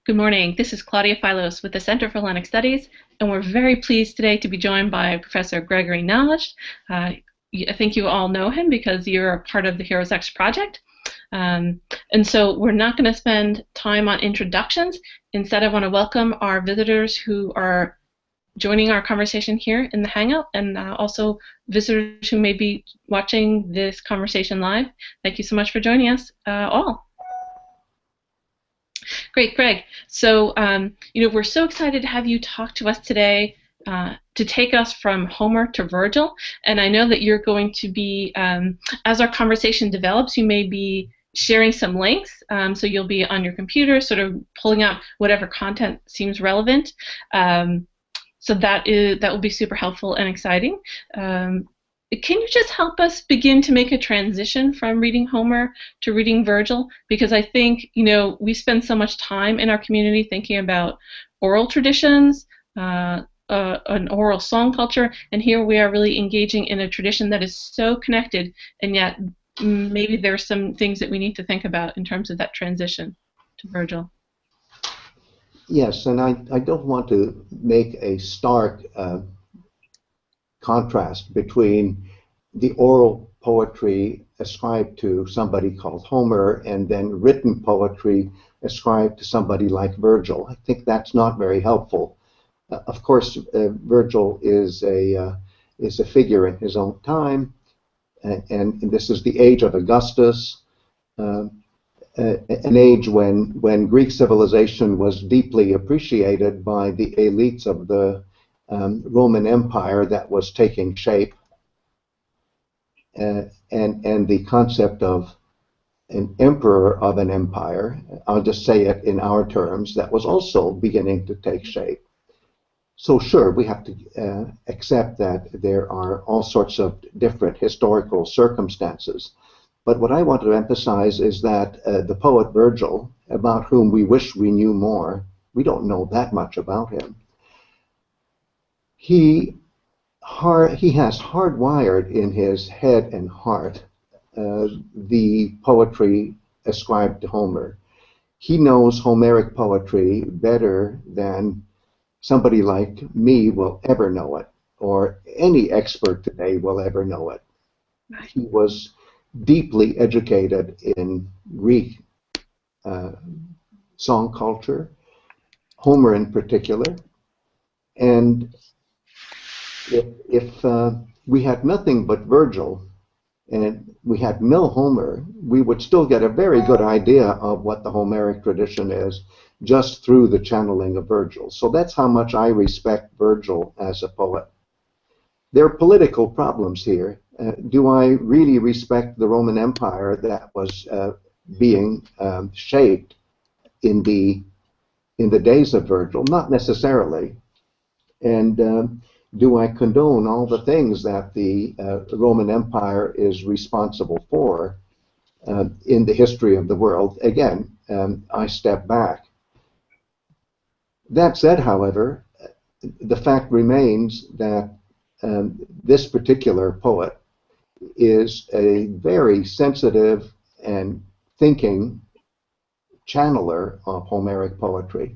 Good morning. This is Claudia Philos with the Center for Hellenic Studies, and we're very pleased today to be joined by Professor Gregory Nagy. I think you all know him because you're a part of the Heroes X project. And so we're not going to spend time on introductions. Instead, I want to welcome our visitors who are joining our conversation here in the Hangout, and also visitors who may be watching this conversation live. Thank you so much for joining us all. Great, Greg. So, we're so excited to have you talk to us today to take us from Homer to Virgil. And I know that you're going to be, as our conversation develops, you may be sharing some links. So you'll be on your computer, sort of pulling out whatever content seems relevant. So that will be super helpful and exciting. Can you just help us begin to make a transition from reading Homer to reading Virgil? Because I think, we spend so much time in our community thinking about oral traditions, an oral song culture, and here we are really engaging in a tradition that is so connected, and yet maybe there's some things that we need to think about in terms of that transition to Virgil. Yes, and I don't want to make a stark contrast between the oral poetry ascribed to somebody called Homer and then written poetry ascribed to somebody like Virgil. I think that's not very helpful. Of course, Virgil is a figure in his own time, and this is the age of Augustus, an age when Greek civilization was deeply appreciated by the elites of the Roman Empire that was taking shape, and the concept of an emperor of an empire, I'll just say it in our terms, that was also beginning to take shape. So sure, we have to accept that there are all sorts of different historical circumstances. But what I want to emphasize is that the poet Virgil, about whom we wish we knew more, we don't know that much about him. He has hardwired in his head and heart the poetry ascribed to Homer. He knows Homeric poetry better than somebody like me will ever know it, or any expert today will ever know it. Right. He was deeply educated in Greek song culture, Homer in particular, and if we had nothing but Virgil and we had no Homer, we would still get a very good idea of what the Homeric tradition is just through the channeling of Virgil. So that's how much I respect Virgil as a poet. There are political problems here. Do I really respect the Roman Empire that was being shaped in the days of Virgil? Not necessarily. And do I condone all the things that the Roman Empire is responsible for in the history of the world? Again, I step back. That said, however, the fact remains that this particular poet is a very sensitive and thinking channeler of Homeric poetry.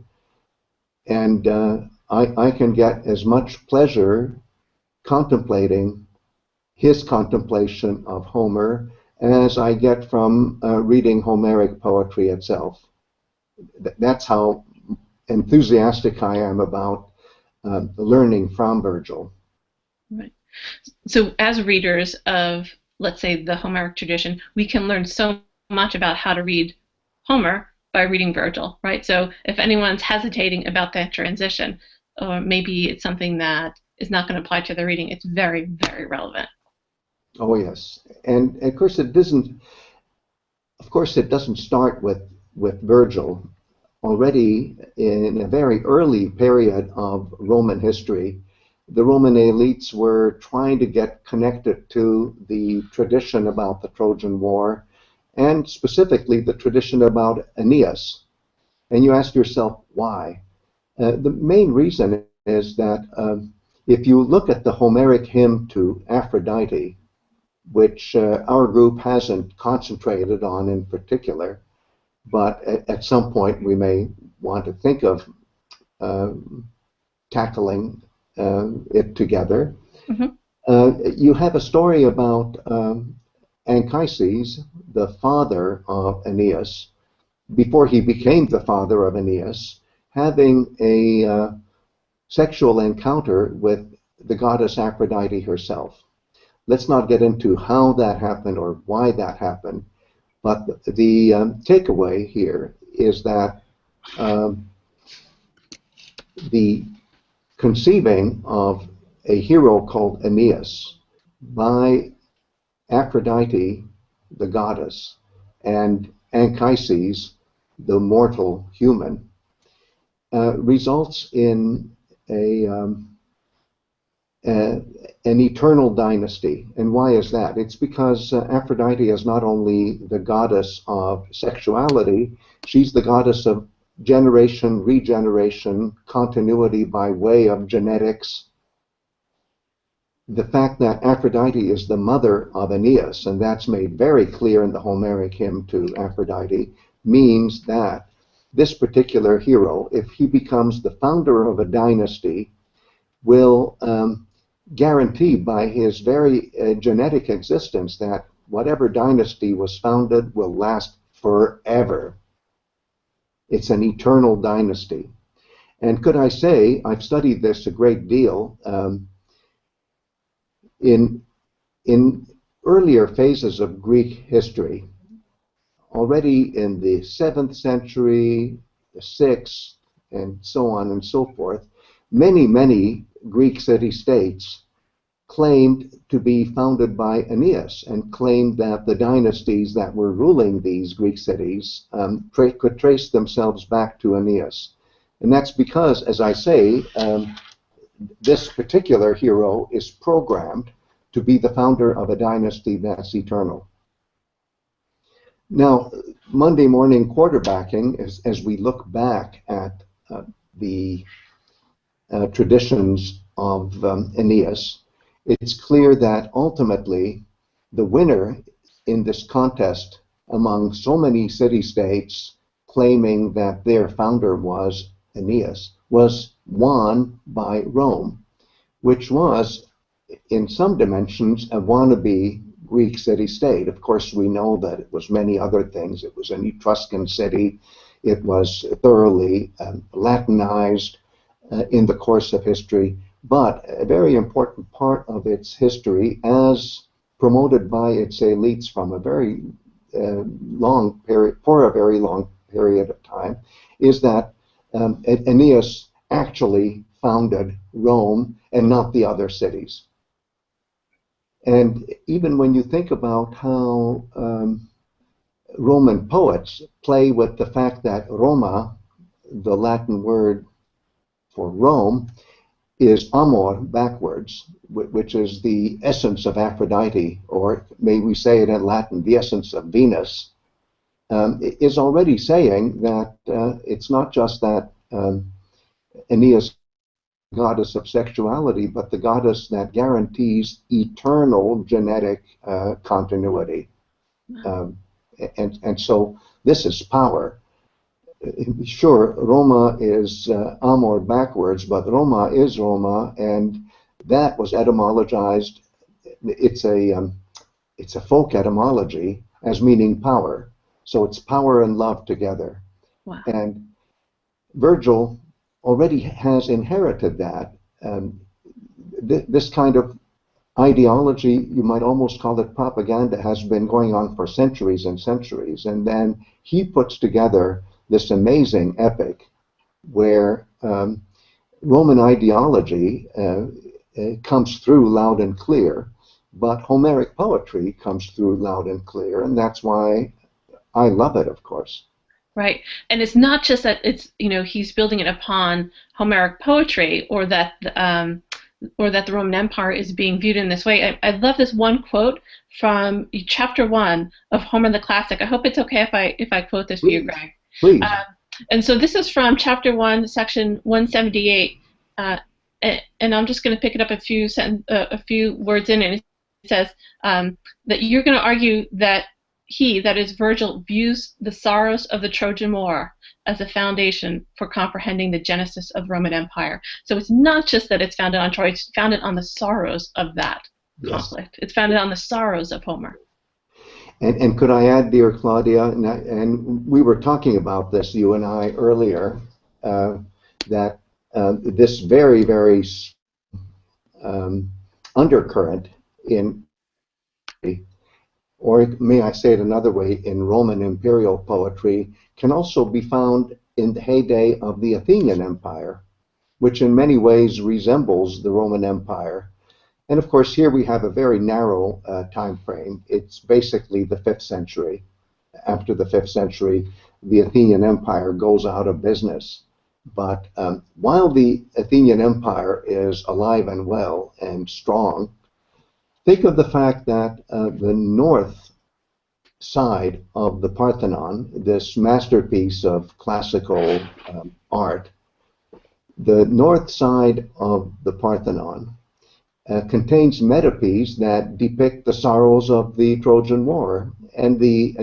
And I can get as much pleasure contemplating his contemplation of Homer as I get from reading Homeric poetry itself. That's how enthusiastic I am about learning from Virgil. Right. So as readers of, let's say, the Homeric tradition, we can learn so much about how to read Homer by reading Virgil, right? So if anyone's hesitating about that transition, or maybe it's something that is not going to apply to their reading, it's very, very relevant. Oh yes, and of course it doesn't. Of course, it doesn't start with Virgil. Already in a very early period of Roman history, the Roman elites were trying to get connected to the tradition about the Trojan War, and specifically the tradition about Aeneid. And you ask yourself, why? The main reason is that if you look at the Homeric hymn to Aphrodite, which our group hasn't concentrated on in particular, but at some point we may want to think of tackling it together. Mm-hmm. You have a story about Anchises, the father of Aeneas, before he became the father of Aeneas, having a sexual encounter with the goddess Aphrodite herself. Let's not get into how that happened or why that happened, but the takeaway here is that um, the conceiving of a hero called Aeneas by Aphrodite, the goddess, and Anchises, the mortal human, results in a, an eternal dynasty. And why is that? It's because Aphrodite is not only the goddess of sexuality, she's the goddess of generation, regeneration, continuity by way of genetics. The fact that Aphrodite is the mother of Aeneas, and that's made very clear in the Homeric hymn to Aphrodite, means that this particular hero, if he becomes the founder of a dynasty, will guarantee by his very genetic existence that whatever dynasty was founded will last forever. It's an eternal dynasty. And could I say, I've studied this a great deal. In earlier phases of Greek history, already in the 7th century, the 6th, and so on and so forth, many Greek city-states claimed to be founded by Aeneas and claimed that the dynasties that were ruling these Greek cities could trace themselves back to Aeneas. And that's because, as I say, this particular hero is programmed to be the founder of a dynasty that's eternal. Now, Monday morning quarterbacking, as we look back at the traditions of Aeneas, it's clear that ultimately the winner in this contest among so many city-states claiming that their founder was Aeneas was won by Rome, which was in some dimensions a wannabe Greek city-state. Of course, we know that it was many other things. It was an Etruscan city. It was thoroughly Latinized in the course of history. But a very important part of its history, as promoted by its elites from a very long period, for a very long period of time, is that Aeneas actually founded Rome and not the other cities. And even when you think about how Roman poets play with the fact that Roma, the Latin word for Rome, is amor backwards, which is the essence of Aphrodite, or may we say it in Latin, the essence of Venus, is already saying that it's not just that Aeneas goddess of sexuality, but the goddess that guarantees eternal genetic continuity. And so this is power. Sure, Roma is amor backwards, but Roma is Roma, and that was etymologized. It's a folk etymology as meaning power. So it's power and love together. Wow. And Virgil already has inherited that. This kind of ideology, you might almost call it propaganda, has been going on for centuries and centuries. And then he puts together this amazing epic where Roman ideology comes through loud and clear, but Homeric poetry comes through loud and clear, and that's why I love it, of course. Right, and it's not just that it's he's building it upon Homeric poetry, or that the Roman Empire is being viewed in this way. I love this one quote from chapter 1 of Homer the Classic. I hope it's okay if I quote this for you, Greg. Please. And so this is from chapter 1, section 178, and I'm just going to pick it up a few words in it. It says that you're going to argue that that is Virgil, views the sorrows of the Trojan War as a foundation for comprehending the genesis of the Roman Empire. So it's not just that it's founded on Troy, it's founded on the sorrows of that Yes. conflict. It's founded on the sorrows of Homer. And could I add, dear Claudia, and we were talking about this, you and I, earlier, that this very, very um, undercurrent in, or may I say it another way, in Roman imperial poetry, can also be found in the heyday of the Athenian Empire, which in many ways resembles the Roman Empire. And of course, here we have a very narrow time frame. It's basically the 5th century. After the 5th century, the Athenian Empire goes out of business. But while the Athenian Empire is alive and well and strong, think of the fact that the north side of the Parthenon, this masterpiece of classical art, the north side of the Parthenon contains metopes that depict the sorrows of the Trojan War, and the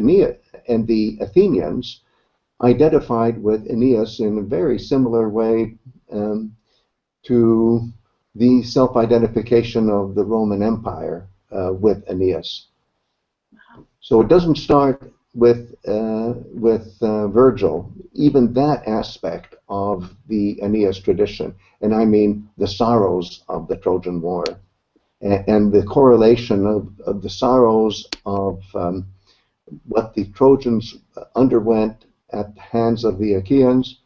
Athenians identified with Aeneas in a very similar way to the self-identification of the Roman Empire with Aeneas. So it doesn't start with Virgil. Even that aspect of the Aeneas tradition, and I mean the sorrows of the Trojan War, and the correlation of the sorrows of what the Trojans underwent at the hands of the Achaeans.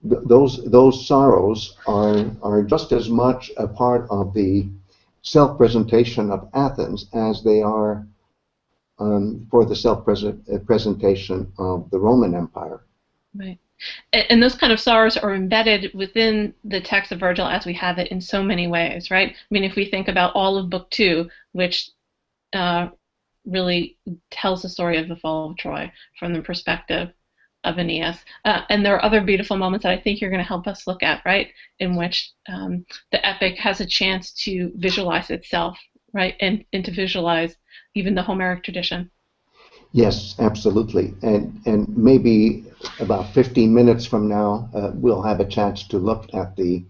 Those sorrows are just as much a part of the self-presentation of Athens as they are for the self-presentation of the Roman Empire. Right. And those kind of sorrows are embedded within the text of Virgil as we have it in so many ways, right? I mean, if we think about all of Book 2, which really tells the story of the fall of Troy from the perspective of Aeneas. And there are other beautiful moments that I think you're going to help us look at, right, in which the epic has a chance to visualize itself, right, and to visualize even the Homeric tradition. Yes, absolutely. And maybe about 15 minutes from now, we'll have a chance to look at the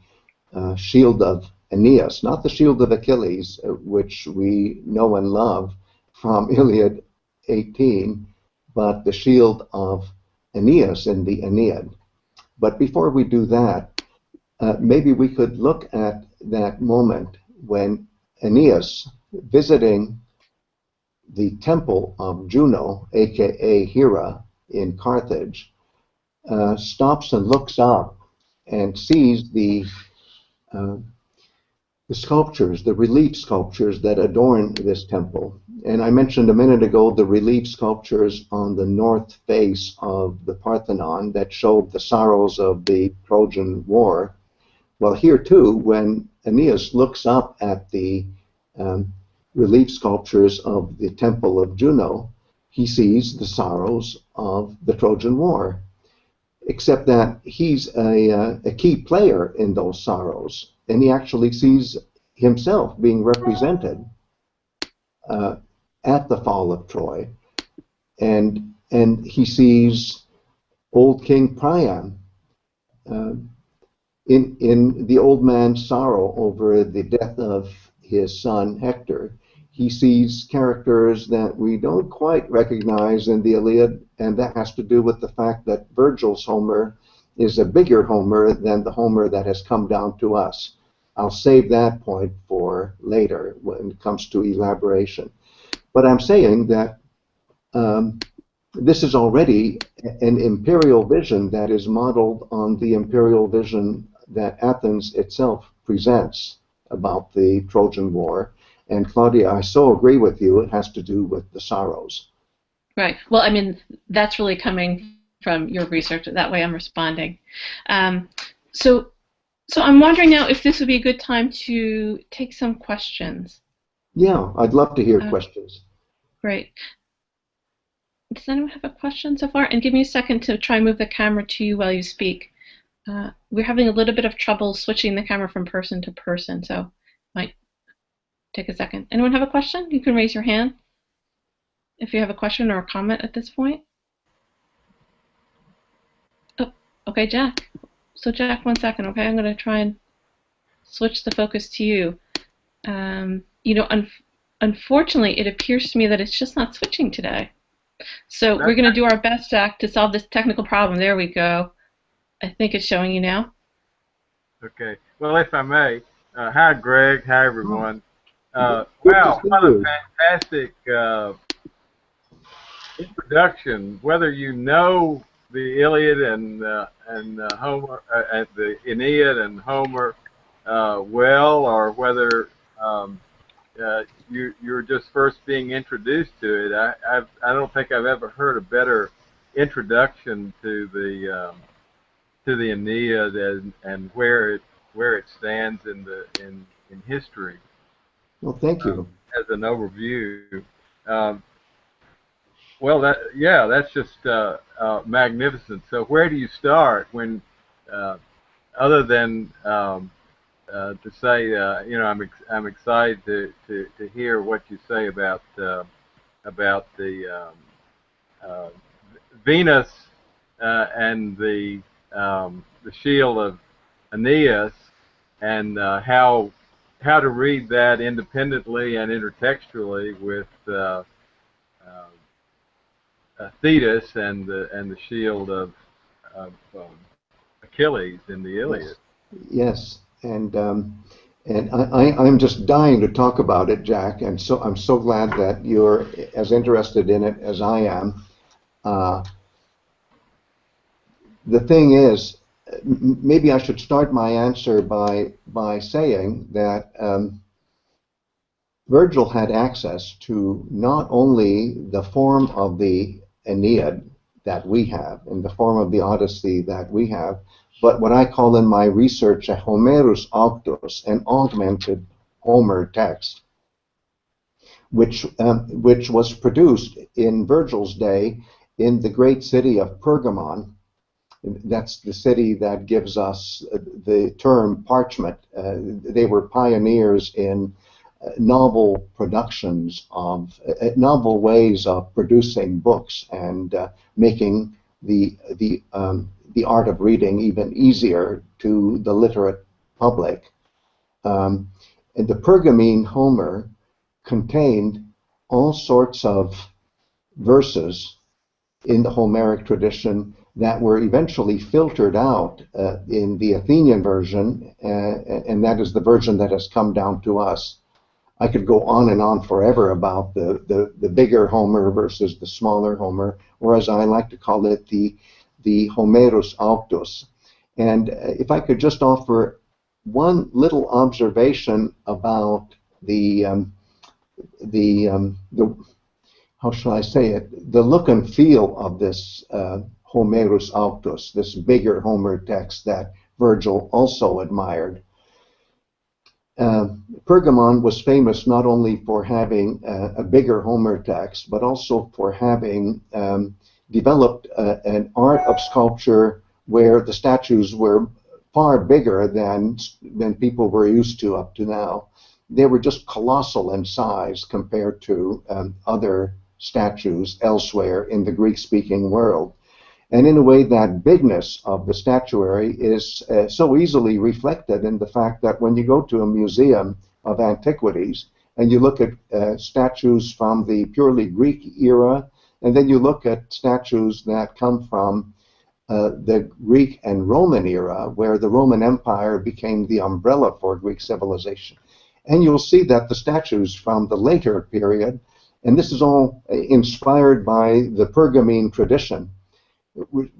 shield of Aeneas, not the shield of Achilles, which we know and love from Iliad 18, but the shield of Aeneas in the Aeneid. But before we do that, maybe we could look at that moment when Aeneas, visiting the temple of Juno, aka Hera, in Carthage, stops and looks up and sees the sculptures, the relief sculptures that adorn this temple. And I mentioned a minute ago the relief sculptures on the north face of the Parthenon that showed the sorrows of the Trojan War. Well, here too, when Aeneas looks up at the relief sculptures of the temple of Juno, he sees the sorrows of the Trojan War, except that he's a key player in those sorrows, and he actually sees himself being represented at the fall of Troy, and he sees old King Priam in the old man's sorrow over the death of his son Hector. He sees characters that we don't quite recognize in the Iliad, and that has to do with the fact that Virgil's Homer is a bigger Homer than the Homer that has come down to us. I'll save that point for later when it comes to elaboration. But I'm saying that this is already an imperial vision that is modeled on the imperial vision that Athens itself presents about the Trojan War. And Claudia, I so agree with you, it has to do with the sorrows. Right. Well, I mean, that's really coming from your research. That way I'm responding. So I'm wondering now if this would be a good time to take some questions. Yeah, I'd love to hear questions. Great. Does anyone have a question so far? And give me a second to try and move the camera to you while you speak. We're having a little bit of trouble switching the camera from person to person, so might take a second. Anyone have a question? You can raise your hand if you have a question or a comment at this point. Oh, okay, Jack. So Jack, 1 second, okay? I'm going to try and switch the focus to you. Unfortunately, it appears to me that it's just not switching today. So we're going to do our best, Jack, to solve this technical problem. There we go. I think it's showing you now. Okay. Well, if I may, hi, Greg. Hi, everyone. Wow, what a fantastic introduction. Whether you know the Iliad and Homer, the Aeneid and Homer well, or whether you're just first being introduced to it, I don't think I've ever heard a better introduction to the Aeneid and where it stands in history. Well, thank you. As an overview. Well, that's just magnificent. So where do you start when, other than to say, I'm excited to hear what you say about the Venus and the shield of Aeneas, and how to read that independently and intertextually with Thetis and the shield of Achilles in the Iliad. Yes. And I'm just dying to talk about it, Jack. And so I'm so glad that you're as interested in it as I am. The thing is, maybe I should start my answer by saying that Virgil had access to not only the form of the Aeneid that we have, in the form of the Odyssey that we have, but what I call in my research a Homerus Auctus, an augmented Homer text, which was produced in Virgil's day in the great city of Pergamon. That's the city that gives us the term parchment. They were pioneers in novel productions of novel ways of producing books and making the art of reading even easier to the literate public. And the Pergamene Homer contained all sorts of verses in the Homeric tradition that were eventually filtered out in the Athenian version, and that is the version that has come down to us. I could go on and on forever about the bigger Homer versus the smaller Homer, or as I like to call it, the Homerus Auctus. And if I could just offer one little observation about the how shall I say it, the look and feel of this Homerus Auctus, this bigger Homer text that Virgil also admired. Pergamon was famous not only for having a bigger Homer text, but also for having developed an art of sculpture where the statues were far bigger than people were used to up to now. They were just colossal in size compared to other statues elsewhere in the Greek-speaking world. And in a way, that bigness of the statuary is so easily reflected in the fact that when you go to a museum of antiquities and you look at statues from the purely Greek era, and then you look at statues that come from the Greek and Roman era, where the Roman Empire became the umbrella for Greek civilization. And you'll see that the statues from the later period, and this is all inspired by the Pergamene tradition,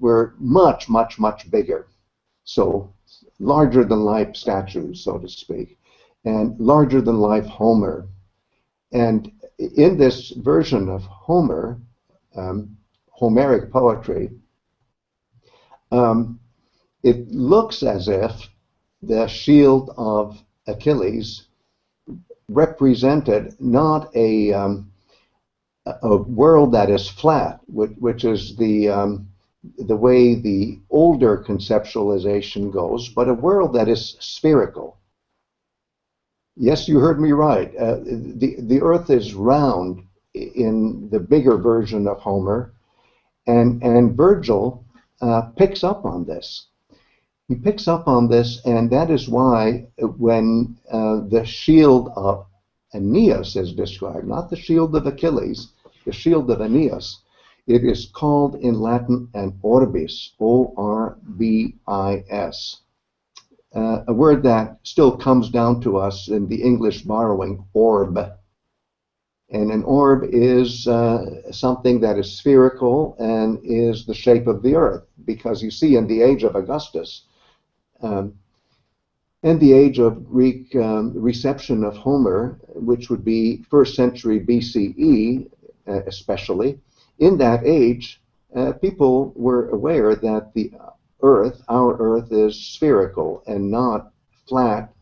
were much, much, much bigger. So larger than life statues, so to speak, and larger than life Homer. And in this version of Homer, Homeric poetry, it looks as if the shield of Achilles represented not a world that is flat, which is the way the older conceptualization goes, but a world that is spherical. Yes, you heard me right. The Earth is round in the bigger version of Homer, and Virgil picks up on this. He picks up on this, and that is why when the shield of Aeneas is described, not the shield of Achilles, the shield of Aeneas, it is called in Latin an orbis, O-R-B-I-S. A word that still comes down to us in the English borrowing, orb. And an orb is something that is spherical and is the shape of the earth, because you see in the age of Augustus um, and the age of Greek reception of Homer, which would be first century BCE especially, in that age, people were aware that the Earth, our Earth, is spherical and not flat,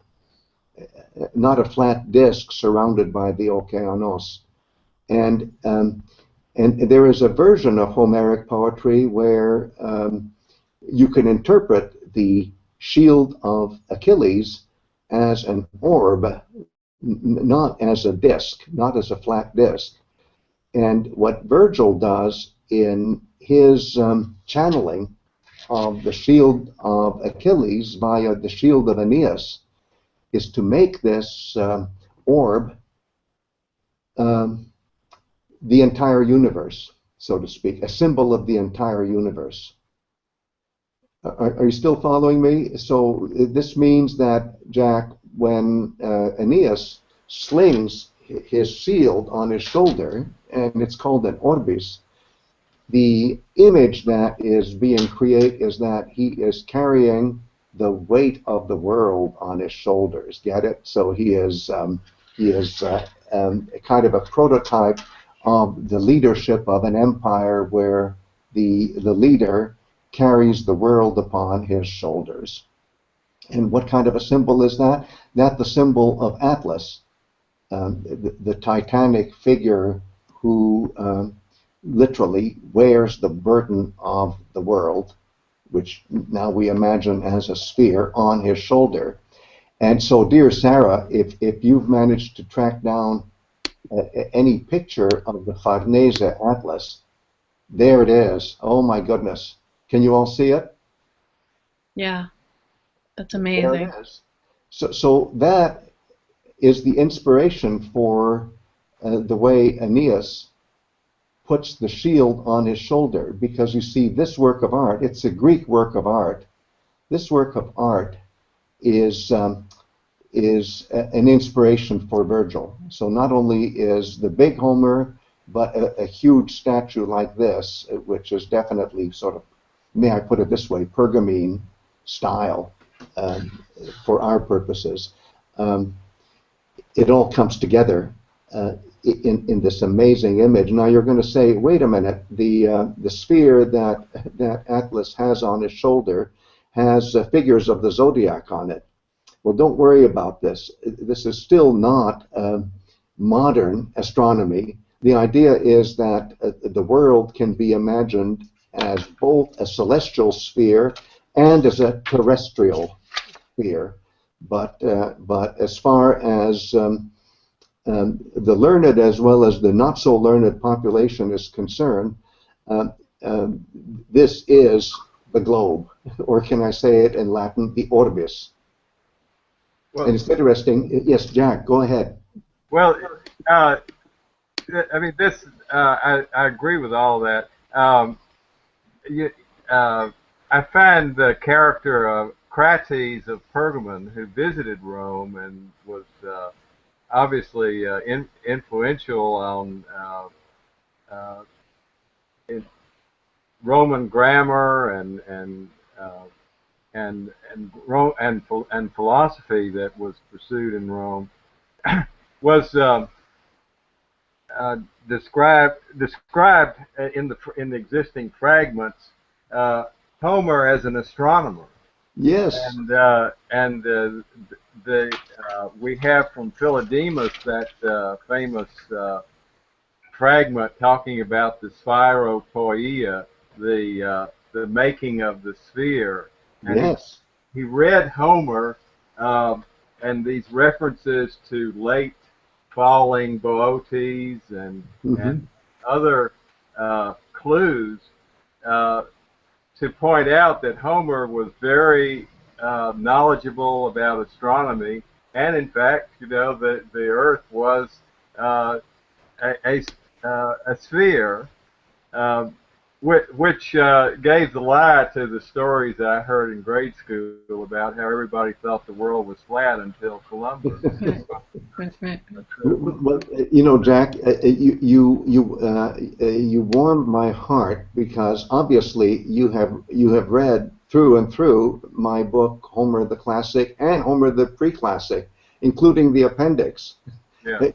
not a flat disk surrounded by the okeanos. And and there is a version of Homeric poetry where you can interpret the shield of Achilles as an orb, not as a disk, not as a flat disk. And what Virgil does in his channeling of the shield of Achilles via the shield of Aeneas is to make this orb um, the entire universe, so to speak, a symbol of the entire universe. Are you still following me? So this means that, Jack, when Aeneas slings his shield on his shoulder, and it's called an orbis, the image that is being created is that he is carrying the weight of the world on his shoulders. Get it? So he is kind of a prototype of the leadership of an empire where the leader carries the world upon his shoulders. And what kind of a symbol is that? That's the symbol of Atlas, the titanic figure who literally wears the burden of the world, which now we imagine as a sphere, on his shoulder. And so, dear Sarah, if you've managed to track down any picture of the Farnese Atlas, there it is. Oh my goodness. Can you all see it? Yeah, that's There amazing. it is. So that is the inspiration for the way Aeneas puts the shield on his shoulder, because you see this work of art, it's a Greek work of art. This work of art is an inspiration for Virgil. So not only is the big Homer, but a huge statue like this, which is definitely sort of, may I put it this way, Pergamene style for our purposes. Um, it all comes together in this amazing image. Now you're going to say, wait a minute, the sphere that Atlas has on his shoulder has figures of the zodiac on it. Well, don't worry about this. This is still not modern astronomy. The idea is that the world can be imagined as both a celestial sphere and as a terrestrial sphere. But as far as the learned as well as the not so learned population is concerned, this is the globe, or can I say it in Latin, the orbis. Well, And it's interesting. Yes, Jack, go ahead. well, I mean, this, I agree with all that. You, I find the character of Crates of Pergamon, who visited Rome and was obviously influential on in Roman grammar and philosophy that was pursued in Rome, was described in the existing fragments Homer as an astronomer, Yes, and we have from Philodemus that famous fragment talking about the sphiropoeia, the making of the sphere, and yes, he read Homer and these references to late falling Boötes and other clues to point out that Homer was very knowledgeable about astronomy, and in fact, that the Earth was a sphere, which gave the lie to the stories that I heard in grade school about how everybody thought the world was flat until Columbus. Right. Well, Jack, you warmed my heart because obviously you have read through and through my book Homer the Classic and Homer the Pre-Classic, including the appendix. Yeah.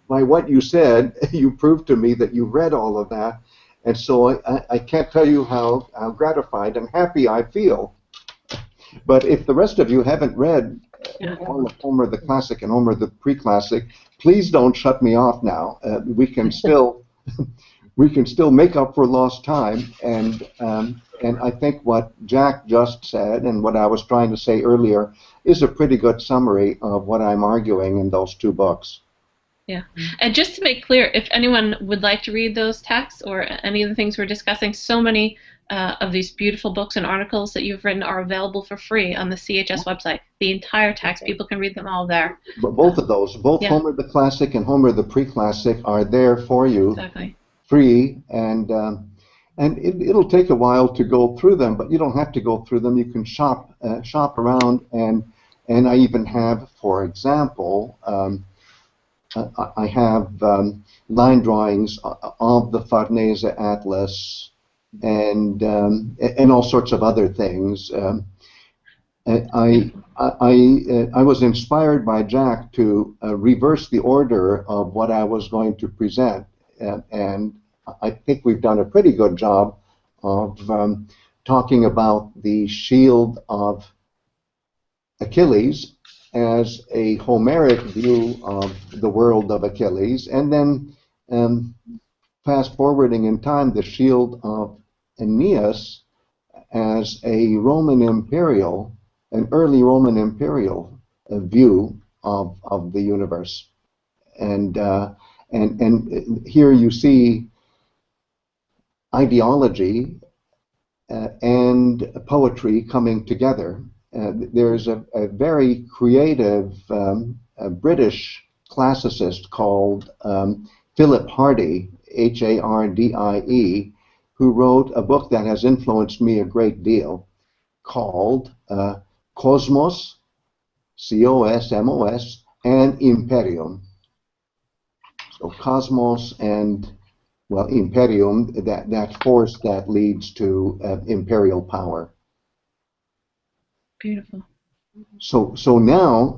By what you said, you proved to me that you read all of that, and so I can't tell you how gratified and happy I feel. But if the rest of you haven't read all of Homer the Classic and Homer the Pre-Classic, please don't shut me off now. We can still make up for lost time, and I think what Jack just said and what I was trying to say earlier is a pretty good summary of what I'm arguing in those two books. Yeah, and just to make clear, if anyone would like to read those texts or any of the things we're discussing, so many of these beautiful books and articles that you've written are available for free on the CHS website. The entire text, people can read them all there. But both of those, both Homer the Classic and Homer the Pre-Classic, are there for you, free, and it'll take a while to go through them, but you don't have to go through them. You can shop around, and I even have, for example, I have line drawings of the Farnese Atlas and all sorts of other things. I was inspired by Jack to reverse the order of what I was going to present, and I think we've done a pretty good job of talking about the shield of Achilles as a Homeric view of the world of Achilles, and then fast forwarding in time, the shield of Aeneas as a an early Roman imperial view of the universe, and here you see ideology and poetry coming together. There's a very creative British classicist called Philip Hardy, Hardie, who wrote a book that has influenced me a great deal called Cosmos, Cosmos, and Imperium. So Cosmos and, well, Imperium, that force that leads to imperial power. Beautiful. So now,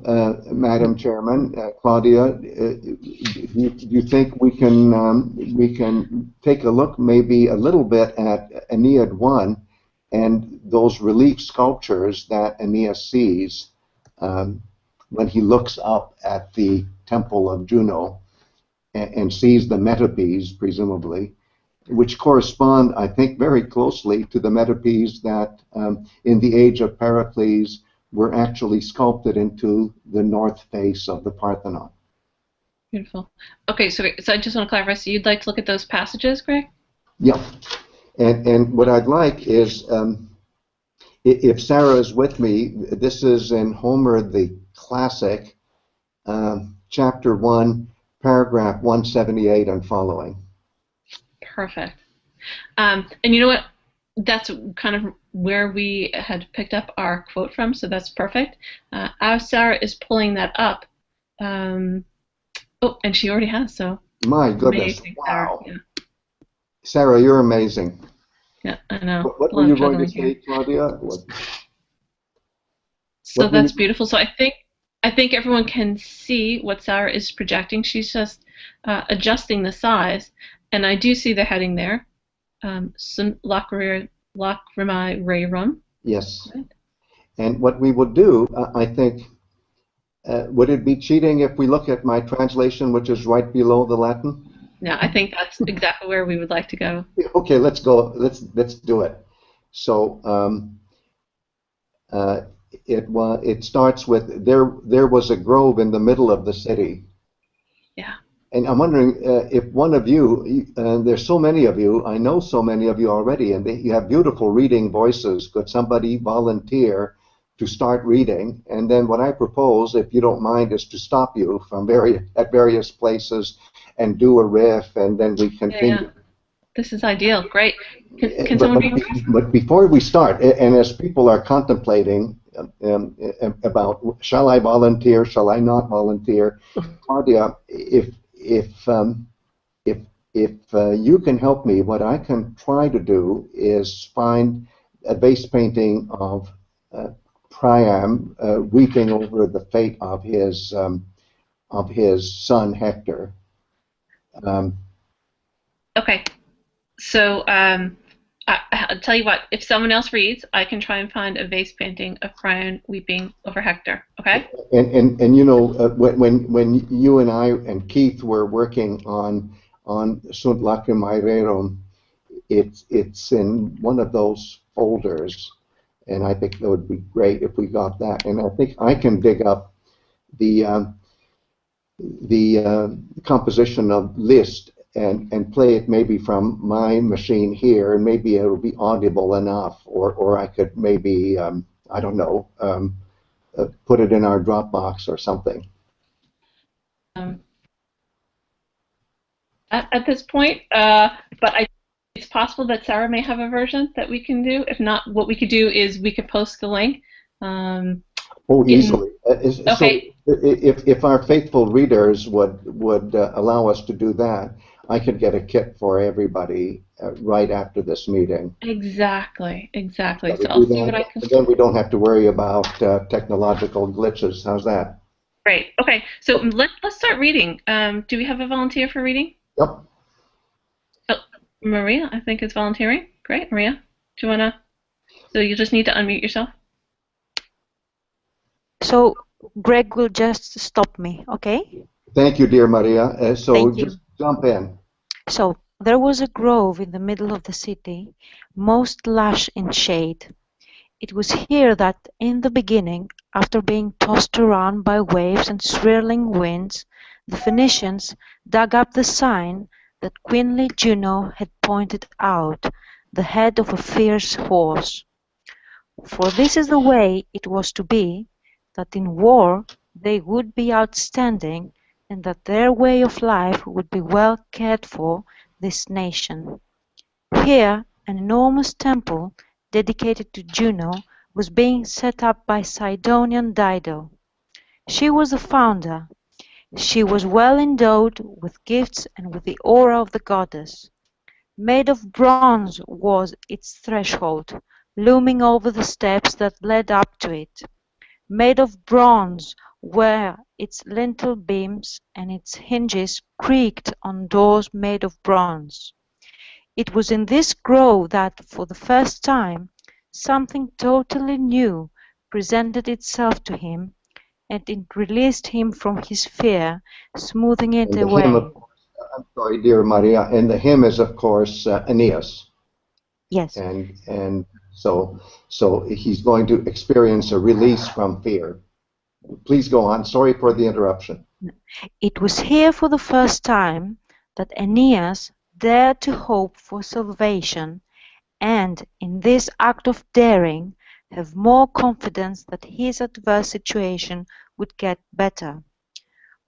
Madam Chairman, Claudia, do you think we can take a look, maybe a little bit, at Aeneid 1 and those relief sculptures that Aeneas sees when he looks up at the temple of Juno and sees the metopes, presumably, which correspond, I think, very closely to the metopes that in the age of Pericles were actually sculpted into the north face of the Parthenon. Beautiful. Okay, so I just want to clarify, so you'd like to look at those passages, Greg? Yeah, and what I'd like is, if Sarah is with me, this is in Homer the Classic, chapter 1, paragraph 178 and following. Perfect. And you know what? That's kind of where we had picked up our quote from, so that's perfect. As Sarah is pulling that up, oh, and she already has, so. My goodness, amazing, wow. Sarah. Yeah. Sarah, you're amazing. Yeah, I know. What were you going to say, Claudia? So that's beautiful. So I think everyone can see what Sarah is projecting. She's just adjusting the size, and I do see the heading there. Lacrimae rerum. Yes. Right. And what we will do, I think, would it be cheating if we look at my translation, which is right below the Latin? No, I think that's exactly where we would like to go. Okay, let's go. Let's do it. So it starts with there was a grove in the middle of the city. Yeah. And I'm wondering if one of you, there's so many of you, I know so many of you already, and you have beautiful reading voices. Could somebody volunteer to start reading? And then what I propose, if you don't mind, is to stop you from at various places and do a riff, and then we Yeah, yeah. continue. This is ideal. Great. Can But, someone but, read first? but before we start, and as people are contemplating about shall I volunteer, shall I not volunteer, Claudia, if you can help me, what I can try to do is find a vase painting of Priam weeping over the fate of his son Hector. Um, Okay. So I'll tell you what. If someone else reads, I can try and find a vase painting of Priam weeping over Hector. Okay. and you know when you and I and Keith were working on Sunt Lacrimae Rerum, it's in one of those folders, and I think that would be great if we got that. And I think I can dig up the composition of Liszt and play it maybe from my machine here, and maybe it'll be audible enough, or I could maybe I don't know. Put it in our Dropbox or something. Um, at this point, but it's possible that Sarah may have a version that we can do. If not, what we could do is we could post the link. Oh, easily. So Okay. if our faithful readers would allow us to do that, I could get a kit for everybody right after this meeting. Exactly. Shall So we I'll do see what that? I can. And then we don't have to worry about technological glitches. How's that? Great. Okay. So let's start reading. Do we have a volunteer for reading? Yep. Oh, Maria, I think is volunteering. Great, Maria. Do you wanna? So you just need to unmute yourself. So Greg will just stop me, okay? Thank you, dear Maria. So Thank you. just jump in. So there was a grove in the middle of the city, most lush in shade. It was here that, in the beginning, after being tossed around by waves and swirling winds, the Phoenicians dug up the sign that queenly Juno had pointed out, the head of a fierce horse. For this is the way it was to be, that in war they would be outstanding, and that their way of life would be well cared for this nation. Here an enormous temple dedicated to Juno was being set up by Sidonian Dido. She was the founder. She was well endowed with gifts and with the aura of the goddess. Made of bronze was its threshold, looming over the steps that led up to it. Made of bronze were its lintel beams, and its hinges creaked on doors made of bronze. It was in this grove that, for the first time, something totally new presented itself to him, and it released him from his fear, smoothing it And the hymn, away. of course, I'm sorry, dear Maria, and the hymn is, of course, Aeneas. Yes. And so he's going to experience a release from fear. Please go on. Sorry for the interruption. It was here for the first time that Aeneas dared to hope for salvation, and in this act of daring have more confidence that his adverse situation would get better.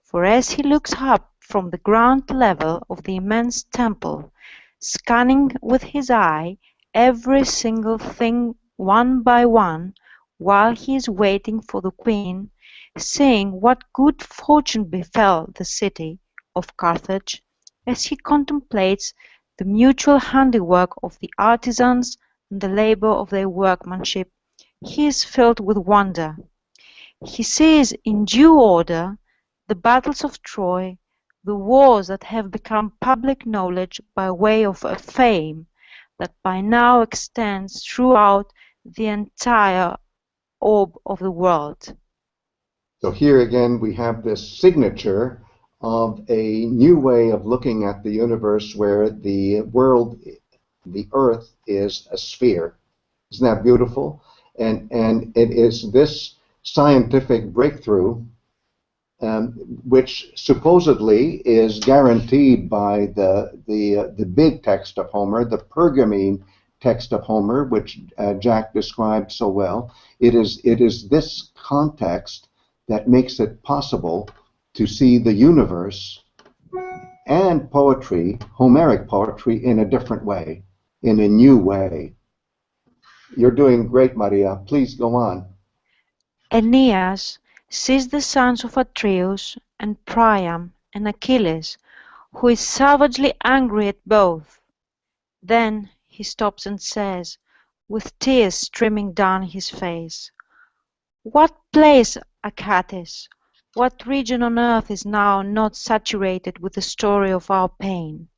For as he looks up from the ground level of the immense temple, scanning with his eye every single thing one by one, while he is waiting for the queen, seeing what good fortune befell the city of Carthage, as he contemplates the mutual handiwork of the artisans and the labour of their workmanship, he is filled with wonder. He sees in due order the battles of Troy, the wars that have become public knowledge by way of a fame that by now extends throughout the entire orb of the world. So here again we have this signature of a new way of looking at the universe where the world, the earth, is a sphere. Isn't that beautiful? And it is this scientific breakthrough which supposedly is guaranteed by the big text of Homer, the Pergamene text of Homer, which Jack described so well. It is this context that makes it possible to see the universe and poetry, Homeric poetry, in a different way, in a new way. You're doing great, Maria. Please go on. Aeneas sees the sons of Atreus and Priam and Achilles, who is savagely angry at both. Then he stops and says, with tears streaming down his face, "What place, Achates, what region on earth is now not saturated with the story of our pain?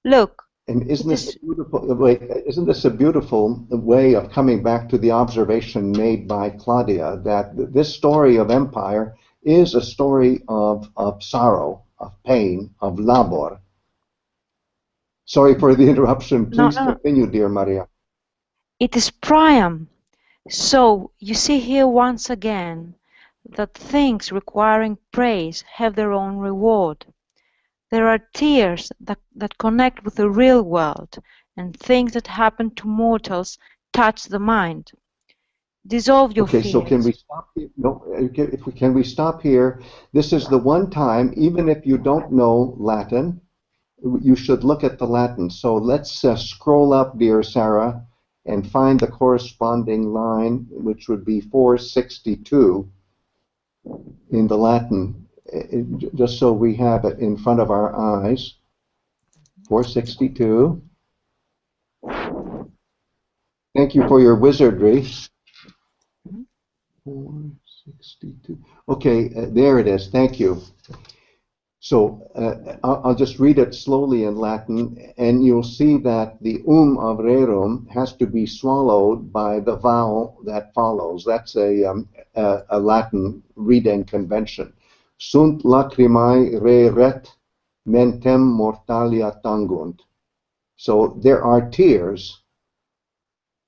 Look, And it is isn't this a beautiful way of coming back to the observation made by Claudia that this story of empire is a story of sorrow, of pain, of labor? Sorry for the interruption. Please no, continue, dear Maria. it is Priam. So you see here once again that things requiring praise have their own reward. There are tears that connect with the real world, and things that happen to mortals touch the mind. Dissolve your Okay, so can we fears. stop here? No, can we stop here? This is the one time, even if you don't know Latin, you should look at the Latin. So let's scroll up, dear Sarah, and find the corresponding line, which would be 462 in the Latin, just so we have it in front of our eyes. 462. Thank you for your wizardry. 462. Okay, there it is. Thank you. So I'll just read it slowly in Latin, and you'll see that the of rerum has to be swallowed by the vowel that follows. That's a Latin reading convention. Sunt lacrimae reret mentem mortalia tangunt. So there are tears,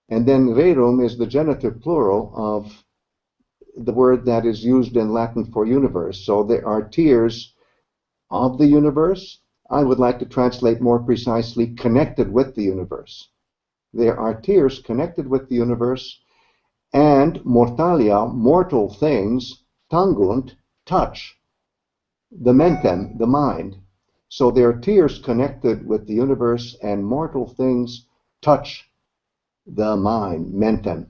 and then rerum is the genitive plural of the word that is used in Latin for universe. So there are tears of the universe. I would like to translate more precisely, connected with the universe. There are tears connected with the universe, and mortalia, mortal things, tangunt, touch, the mentem, the mind. So there are tears connected with the universe, and mortal things touch the mind, mentem.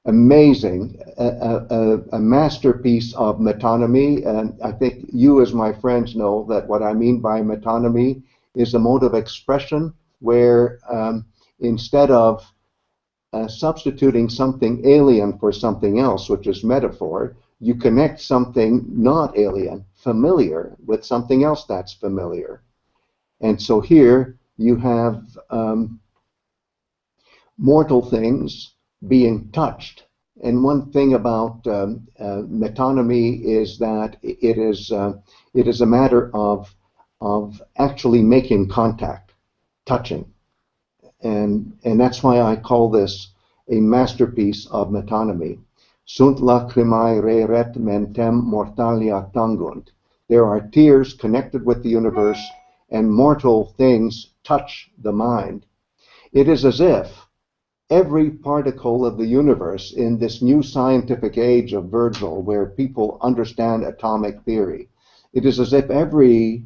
Amazing, a masterpiece of metonymy, and I think you as my friends know that what I mean by metonymy is a mode of expression where instead of substituting something alien for something else, which is metaphor, you connect something not alien, familiar, with something else that's familiar. And so here you have mortal things being touched. And one thing about metonymy is that it is a matter of actually making contact, touching, and that's why I call this a masterpiece of metonymy. Sunt lacrimae reret mentem mortalia tangunt. There are tears connected with the universe, and mortal things touch the mind. It is as if every particle of the universe in this new scientific age of Virgil, where people understand atomic theory, it is as if every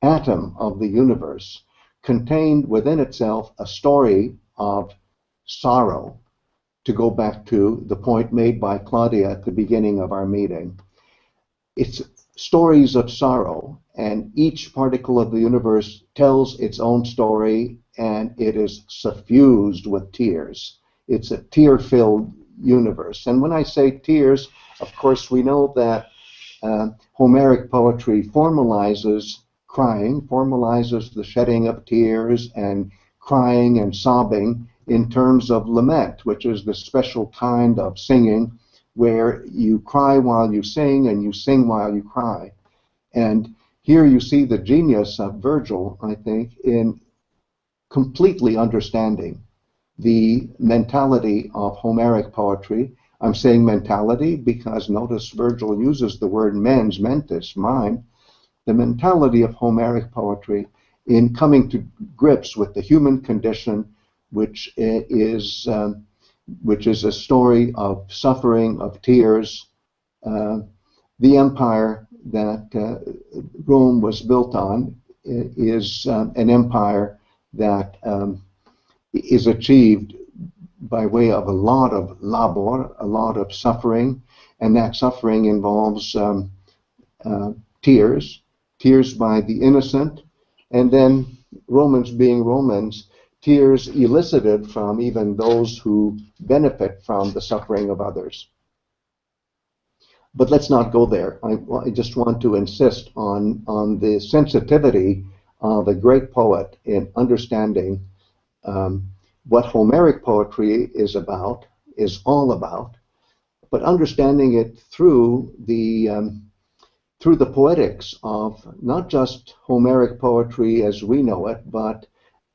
atom of the universe contained within itself a story of sorrow, to go back to the point made by Claudia at the beginning of our meeting. It's stories of sorrow, and each particle of the universe tells its own story, and it is suffused with tears. It's a tear-filled universe. And when I say tears, of course, we know that Homeric poetry formalizes crying, formalizes the shedding of tears and crying and sobbing in terms of lament, which is the special kind of singing where you cry while you sing and you sing while you cry. And here you see the genius of Virgil, I think, in completely understanding the mentality of Homeric poetry. I'm saying mentality because notice Virgil uses the word mens, mentis, mind, the mentality of Homeric poetry in coming to grips with the human condition, which is a story of suffering, of tears. The empire that Rome was built on is an empire that is achieved by way of a lot of labor, a lot of suffering, and that suffering involves tears, tears by the innocent, and then Romans being Romans, tears elicited from even those who benefit from the suffering of others. But let's not go there. I just want to insist on the sensitivity of a great poet in understanding what Homeric poetry is all about, but understanding it through the poetics of not just Homeric poetry as we know it, but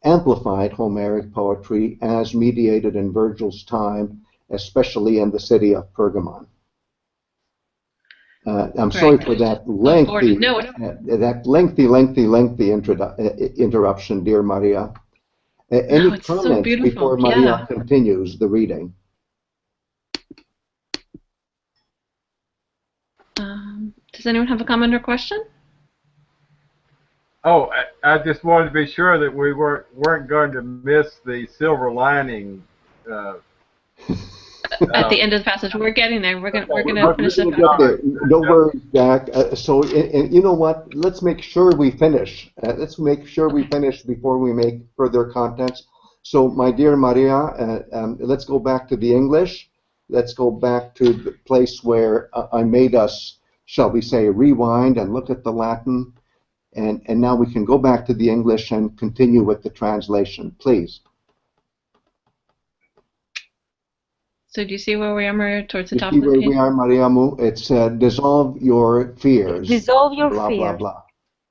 amplified Homeric poetry as mediated in Virgil's time, especially in the city of Pergamon. I'm sorry for that lengthy interruption, dear Maria. Any No, it's so comments beautiful. before Maria continues the reading? Does anyone have a comment or question? Oh, I just wanted to be sure that we weren't going to miss the silver lining. At the end of the passage, we're getting there. We're gonna finish up. Don't worry, Jack. So you know what? Let's make sure we finish. Let's make sure we finish before we make further contents. So, my dear Maria, let's go back to the English. Let's go back to the place where I made us, shall we say, rewind and look at the Latin. And now we can go back to the English and continue with the translation, please. So do you see where we are, Maria? Towards the top of the page? Where we are, Mariamu? It's dissolve your fears. Dissolve your blah, fears. Blah, blah.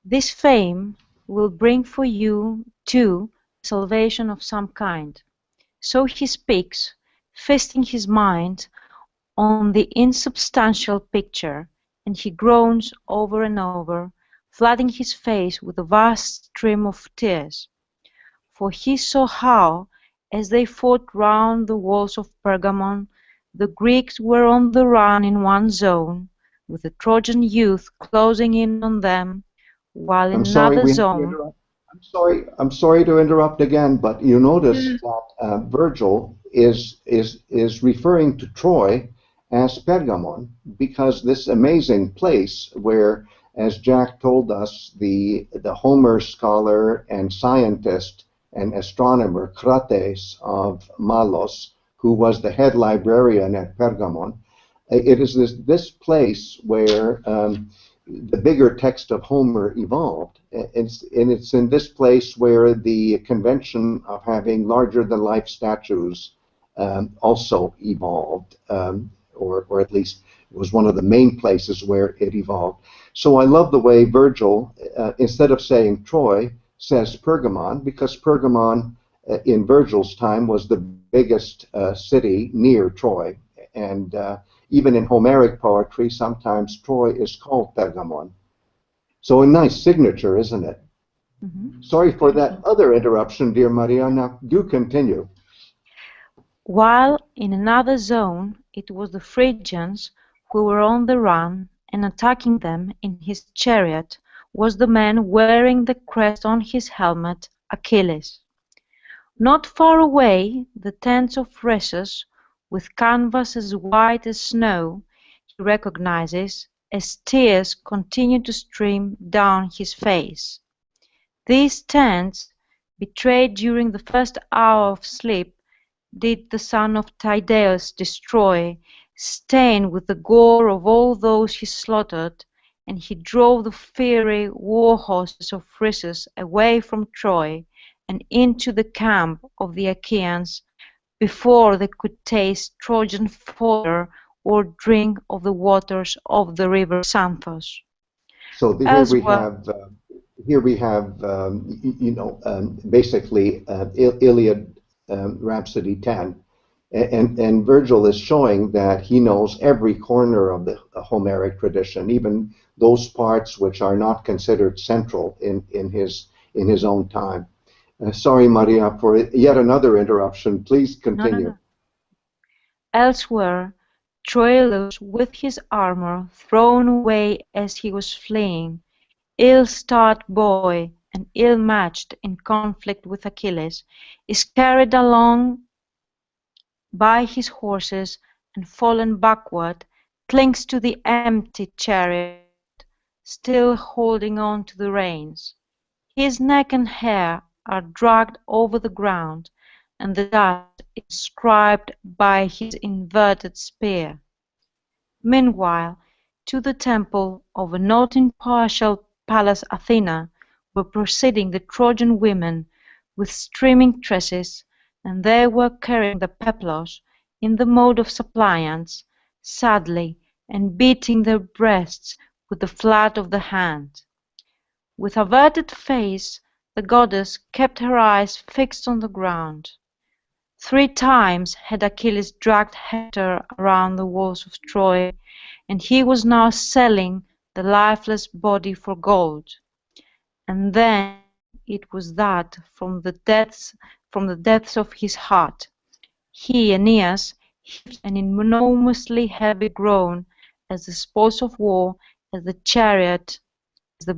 This fame will bring for you, too, salvation of some kind. So he speaks, feasting his mind on the insubstantial picture, and he groans over and over, flooding his face with a vast stream of tears. For he saw how, as they fought round the walls of Pergamon, the Greeks were on the run in one zone, with the Trojan youth closing in on them, while in another zone. I'm sorry to interrupt again, but you notice that Virgil is referring to Troy as Pergamon, because this amazing place where, as Jack told us, the Homer scholar and scientist and astronomer Crates of Malos, who was the head librarian at Pergamon, it is this place where the bigger text of Homer evolved. It's in this place where the convention of having larger-than-life statues also evolved, or at least it was one of the main places where it evolved. So I love the way Virgil, instead of saying Troy, says Pergamon, because Pergamon in Virgil's time was the biggest city near Troy. And even in Homeric poetry, sometimes Troy is called Pergamon. So a nice signature, isn't it? Mm-hmm. Sorry for that other interruption, dear Maria. Now do continue. While in another zone, it was the Phrygians who were on the run, and attacking them in his chariot was the man wearing the crest on his helmet, Achilles. Not far away, the tents of Rhesus, with canvas as white as snow, he recognizes, as tears continue to stream down his face. These tents, betrayed during the first hour of sleep, did the son of Tydeus destroy, stained with the gore of all those he slaughtered, and he drove the fiery war horses of Rhesus away from Troy and into the camp of the Achaeans before they could taste Trojan fodder or drink of the waters of the river Xanthos. So here we have basically Iliad Rhapsody 10. And Virgil is showing that he knows every corner of the Homeric tradition, even those parts which are not considered central in his own time. Sorry, Maria, for yet another interruption. Please No, no, continue. no. Elsewhere, Troilus, with his armor thrown away as he was fleeing, ill-starred boy and ill-matched in conflict with Achilles, is carried along by his horses and fallen backward, clings to the empty chariot, still holding on to the reins. His neck and hair are dragged over the ground, and the dust is inscribed by his inverted spear. Meanwhile, to the temple of a not impartial Pallas Athena were proceeding the Trojan women with streaming tresses, and they were carrying the peplos in the mode of suppliants, sadly, and beating their breasts with the flat of the hand. With averted face the goddess kept her eyes fixed on the ground. 3 times had Achilles dragged Hector around the walls of Troy, and he was now selling the lifeless body for gold. And then it was that from the depths of his heart, he, Aeneas, heaved an enormously heavy groan as the spoils of war, as the chariot, as the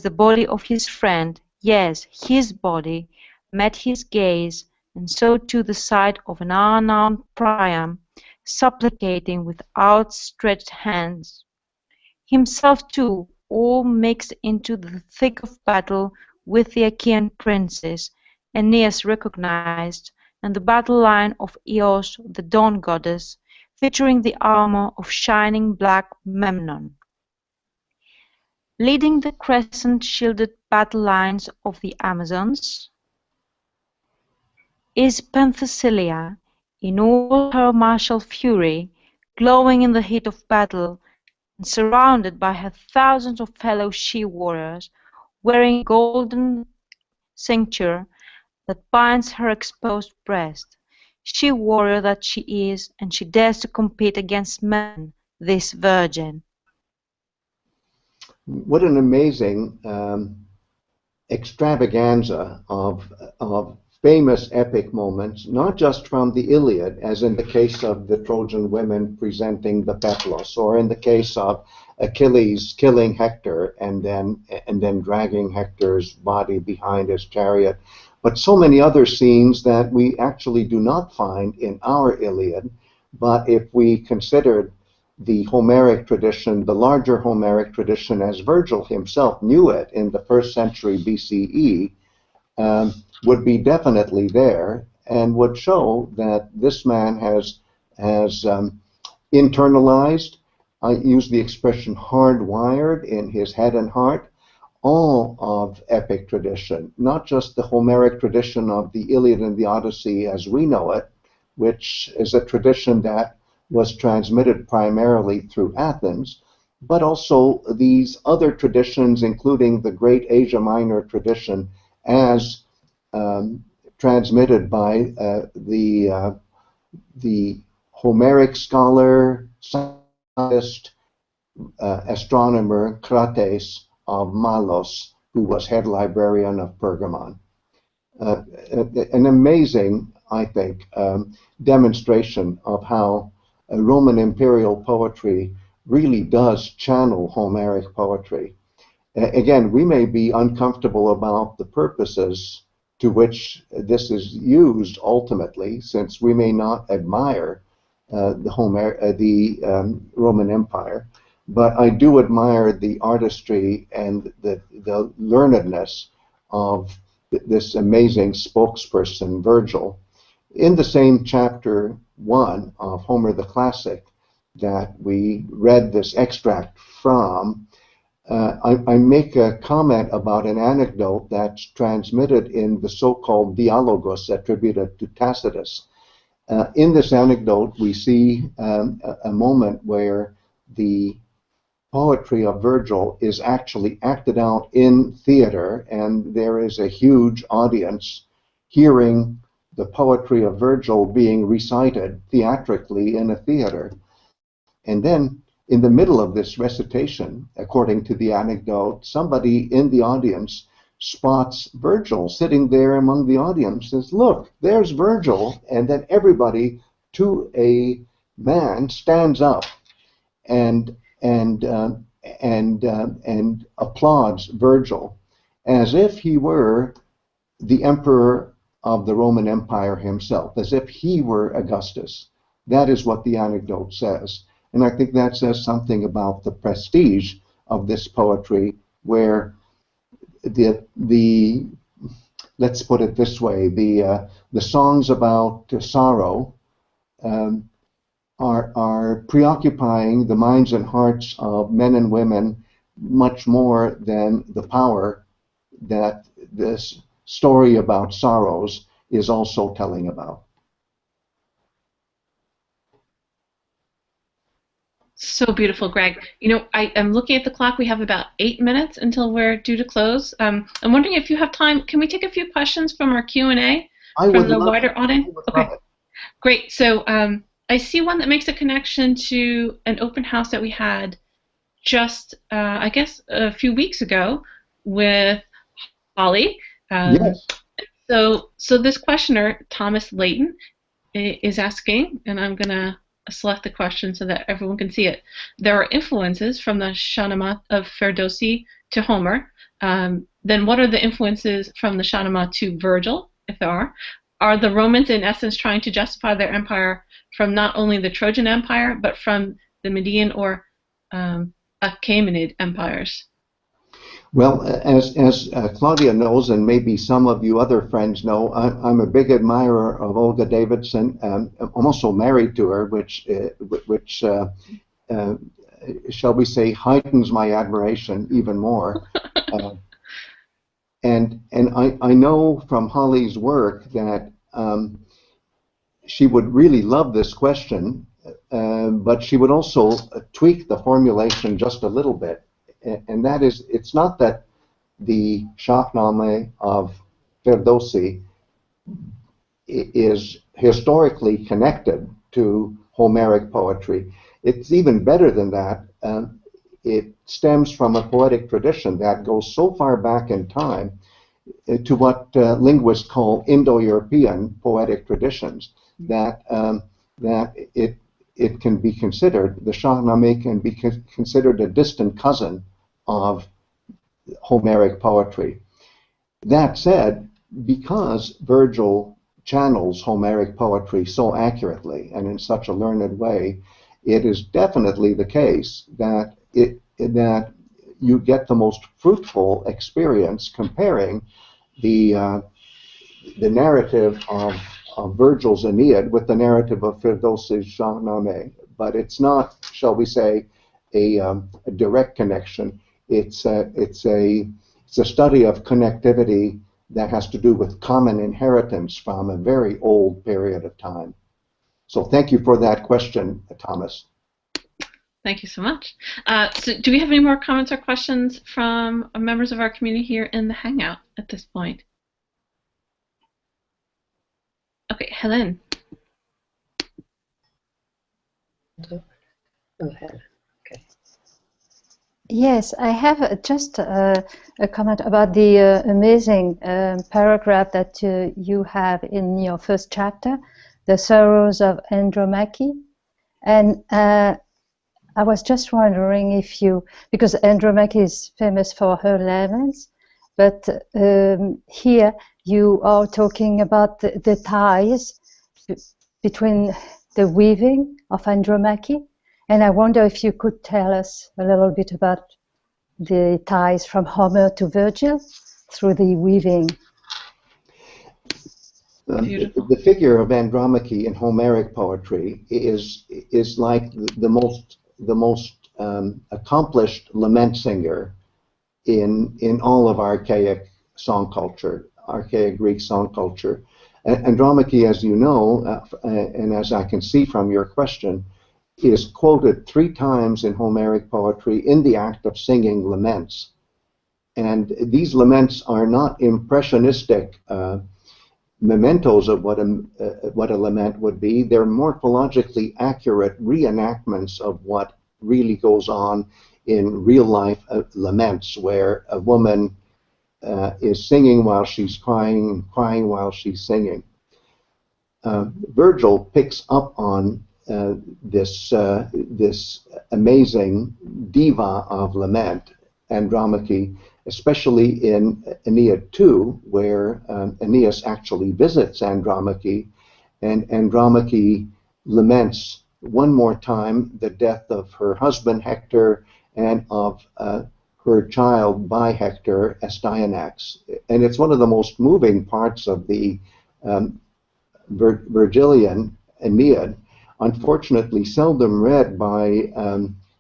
body of his friend, yes, his body, met his gaze, and so too the sight of an unarmed Priam supplicating with outstretched hands. Himself too, all mixed into the thick of battle with the Achaean princes, Aeneas recognized, and the battle line of Eos, the dawn goddess, featuring the armor of shining black Memnon. Leading the crescent-shielded battle lines of the Amazons is Penthesilea, in all her martial fury, glowing in the heat of battle, and surrounded by her thousands of fellow she-warriors, wearing a golden cincture that binds her exposed breast. She-warrior that she is, and she dares to compete against men, this virgin. What an amazing extravaganza of famous epic moments, not just from the Iliad, as in the case of the Trojan women presenting the peplos, or in the case of Achilles killing Hector and then dragging Hector's body behind his chariot, but so many other scenes that we actually do not find in our Iliad. But if we considered the Homeric tradition, the larger Homeric tradition as Virgil himself knew it in the 1st century BCE, would be definitely there and would show that this man has internalized, I use the expression hardwired in his head and heart, all of epic tradition, not just the Homeric tradition of the Iliad and the Odyssey as we know it, which is a tradition that was transmitted primarily through Athens, but also these other traditions, including the great Asia Minor tradition, as transmitted by the Homeric scholar, scientist, astronomer Crates of Malos, who was head librarian of Pergamon. An amazing, I think, demonstration of how Roman imperial poetry really does channel Homeric poetry. Again, we may be uncomfortable about the purposes to which this is used ultimately, since we may not admire the Roman Empire, but I do admire the artistry and the learnedness of this amazing spokesperson, Virgil. In the same chapter 1 of Homer the Classic that we read this extract from, I make a comment about an anecdote that's transmitted in the so-called Dialogus attributed to Tacitus. In this anecdote, we see a moment where the poetry of Virgil is actually acted out in theater, and there is a huge audience hearing the poetry of Virgil being recited theatrically in a theater. And then in the middle of this recitation, according to the anecdote, somebody in the audience spots Virgil sitting there among the audience, says, "Look, there's Virgil." And then everybody, to a man, stands up and applauds Virgil as if he were the emperor of the Roman Empire himself, as if he were Augustus. That is what the anecdote says. And I think that says something about the prestige of this poetry, where the let's put it this way, the songs about sorrow are preoccupying the minds and hearts of men and women much more than the power that this story about sorrows is also telling about. So beautiful, Greg. You know, I am looking at the clock. We have about 8 minutes until we're due to close. I'm wondering if you have time. Can we take a few questions from our Q&A from the wider audience? Okay, great. So I see one that makes a connection to an open house that we had just, I guess, a few weeks ago with Holly. Yes. So this questioner, Thomas Layton, is asking, and I'm going to select the question so that everyone can see it. There are influences from the Shahnameh of Ferdowsi to Homer. Then what are the influences from the Shahnameh to Virgil, if there are? Are the Romans, in essence, trying to justify their empire from not only the Trojan Empire, but from the Median or Achaemenid empires? Well, as Claudia knows, and maybe some of you other friends know, I'm a big admirer of Olga Davidson. I'm also married to her, which shall we say, heightens my admiration even more. And I know from Holly's work that she would really love this question, but she would also tweak the formulation just a little bit. And that is, it's not that the Shahnameh of Ferdowsi is historically connected to Homeric poetry. It's even better than that. It stems from a poetic tradition that goes so far back in time to what linguists call Indo-European poetic traditions that it can be considered, the Shahnameh can be considered a distant cousin of Homeric poetry. That said, because Virgil channels Homeric poetry so accurately and in such a learned way, it is definitely the case that you get the most fruitful experience comparing the narrative of Virgil's Aeneid with the narrative of Ferdowsi's Shahnameh. But it's not, shall we say, a direct connection. It's a study of connectivity that has to do with common inheritance from a very old period of time. So thank you for that question, Thomas. Thank you so much. So do we have any more comments or questions from members of our community here in the Hangout at this point? Okay, Helen. Go ahead. Okay. Yes, I have just a comment about the amazing paragraph that you have in your first chapter, The Sorrows of Andromache. And I was just wondering if you, because Andromache is famous for her laments, but here you are talking about the ties between the weaving of Andromache. And I wonder if you could tell us a little bit about the ties from Homer to Virgil through the weaving. The figure of Andromache in Homeric poetry is like the most accomplished lament singer in all of archaic song culture, archaic Greek song culture. Andromache, as you know, and as I can see from your question, is quoted 3 times in Homeric poetry in the act of singing laments. And these laments are not impressionistic mementos of what a lament would be. They're morphologically accurate reenactments of what really goes on in real life laments, where a woman is singing while she's crying and crying while she's singing. Virgil picks up on this amazing diva of lament, Andromache, especially in Aeneid 2, where Aeneas actually visits Andromache, and Andromache laments one more time the death of her husband Hector and of her child by Hector, Astyanax. And it's one of the most moving parts of the Virgilian Aeneid, unfortunately seldom read by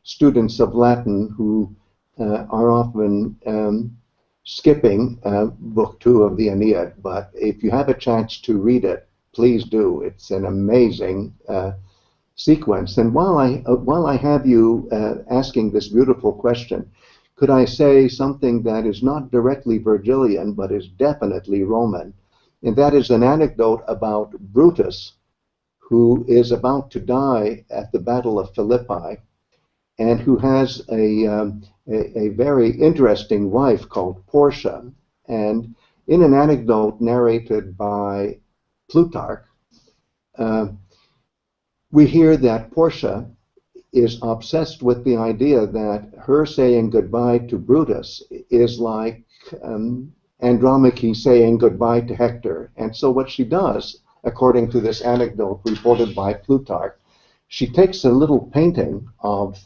students of Latin who are often skipping Book 2 of the Aeneid. But if you have a chance to read it, please do. It's an amazing sequence. And while I have you asking this beautiful question, could I say something that is not directly Virgilian, but is definitely Roman? And that is an anecdote about Brutus, who is about to die at the Battle of Philippi, and who has a very interesting wife called Portia. And in an anecdote narrated by Plutarch, we hear that Portia is obsessed with the idea that her saying goodbye to Brutus is like Andromache saying goodbye to Hector. And so what she does, according to this anecdote reported by Plutarch, she takes a little painting of